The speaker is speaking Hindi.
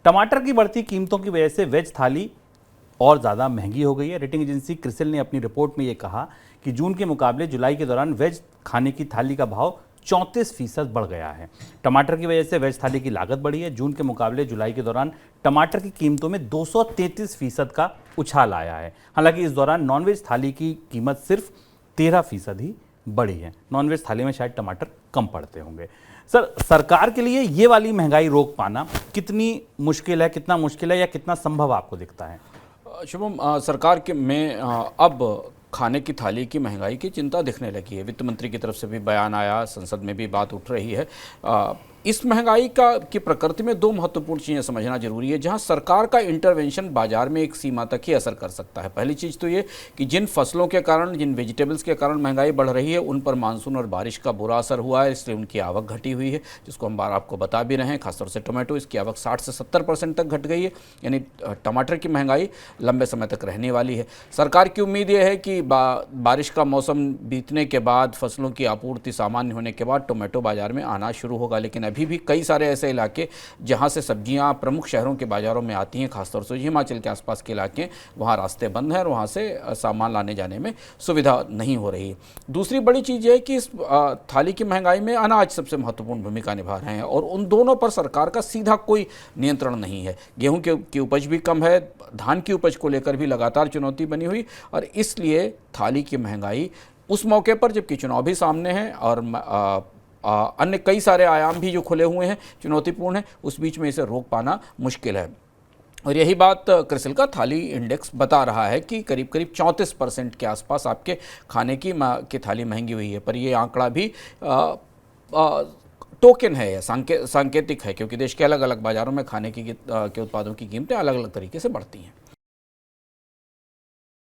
टमाटर की बढ़ती कीमतों की वजह से वेज थाली और ज़्यादा महंगी हो गई है। रेटिंग एजेंसी क्रिसिल ने अपनी रिपोर्ट में ये कहा कि जून के मुकाबले जुलाई के दौरान वेज खाने की थाली का भाव 34% बढ़ गया है। टमाटर की वजह से वेज थाली की लागत बढ़ी है। जून के मुकाबले जुलाई के दौरान टमाटर की कीमतों में 233% का उछाल आया है। हालांकि इस दौरान नॉनवेज थाली की कीमत सिर्फ 13% ही बढ़ी है। नॉनवेज थाली में शायद टमाटर कम पड़ते होंगे। सर, सरकार के लिए ये वाली महंगाई रोक पाना कितनी मुश्किल है, कितना मुश्किल है या कितना संभव आपको दिखता है? शुभम, सरकार के में अब खाने की थाली की महंगाई की चिंता दिखने लगी है। वित्त मंत्री की तरफ से भी बयान आया, संसद में भी बात उठ रही है। इस महंगाई की प्रकृति में दो महत्वपूर्ण चीज़ें समझना जरूरी है, जहां सरकार का इंटरवेंशन बाजार में एक सीमा तक ही असर कर सकता है। पहली चीज़ तो ये कि जिन फसलों के कारण, जिन वेजिटेबल्स के कारण महंगाई बढ़ रही है, उन पर मानसून और बारिश का बुरा असर हुआ है, इसलिए उनकी आवक घटी हुई है, जिसको हम बार आपको बता भी रहे हैं। खासतौर से टोमेटो, इसकी आवक 60 से 70% तक घट गई है, यानी टमाटर की महंगाई लंबे समय तक रहने वाली है। सरकार की उम्मीद यह है कि बारिश का मौसम बीतने के बाद, फसलों की आपूर्ति सामान्य होने के बाद टोमेटो बाजार में आना शुरू होगा। लेकिन अभी भी कई सारे ऐसे इलाके जहां से सब्जियां प्रमुख शहरों के बाजारों में आती हैं, खासतौर से हिमाचल के आसपास के इलाके, वहां रास्ते बंद हैं और वहां से सामान लाने जाने में सुविधा नहीं हो रही है। दूसरी बड़ी चीज़ है कि इस थाली की महंगाई में अनाज सबसे महत्वपूर्ण भूमिका निभा रहे हैं और उन दोनों पर सरकार का सीधा कोई नियंत्रण नहीं है। गेहूं की उपज भी कम है, धान की उपज को लेकर भी लगातार चुनौती बनी हुई, और इसलिए थाली की महंगाई उस मौके पर जबकि चुनाव भी सामने हैं और अन्य कई सारे आयाम भी जो खुले हुए हैं, चुनौतीपूर्ण है, उस बीच में इसे रोक पाना मुश्किल है। और यही बात क्रिसिल का थाली इंडेक्स बता रहा है कि करीब करीब 34% के आसपास आपके खाने की थाली महंगी हुई है। पर यह आंकड़ा भी टोकन है या सांकेतिक है, क्योंकि देश के अलग अलग बाज़ारों में खाने के उत्पादों की कीमतें अलग अलग तरीके से बढ़ती हैं।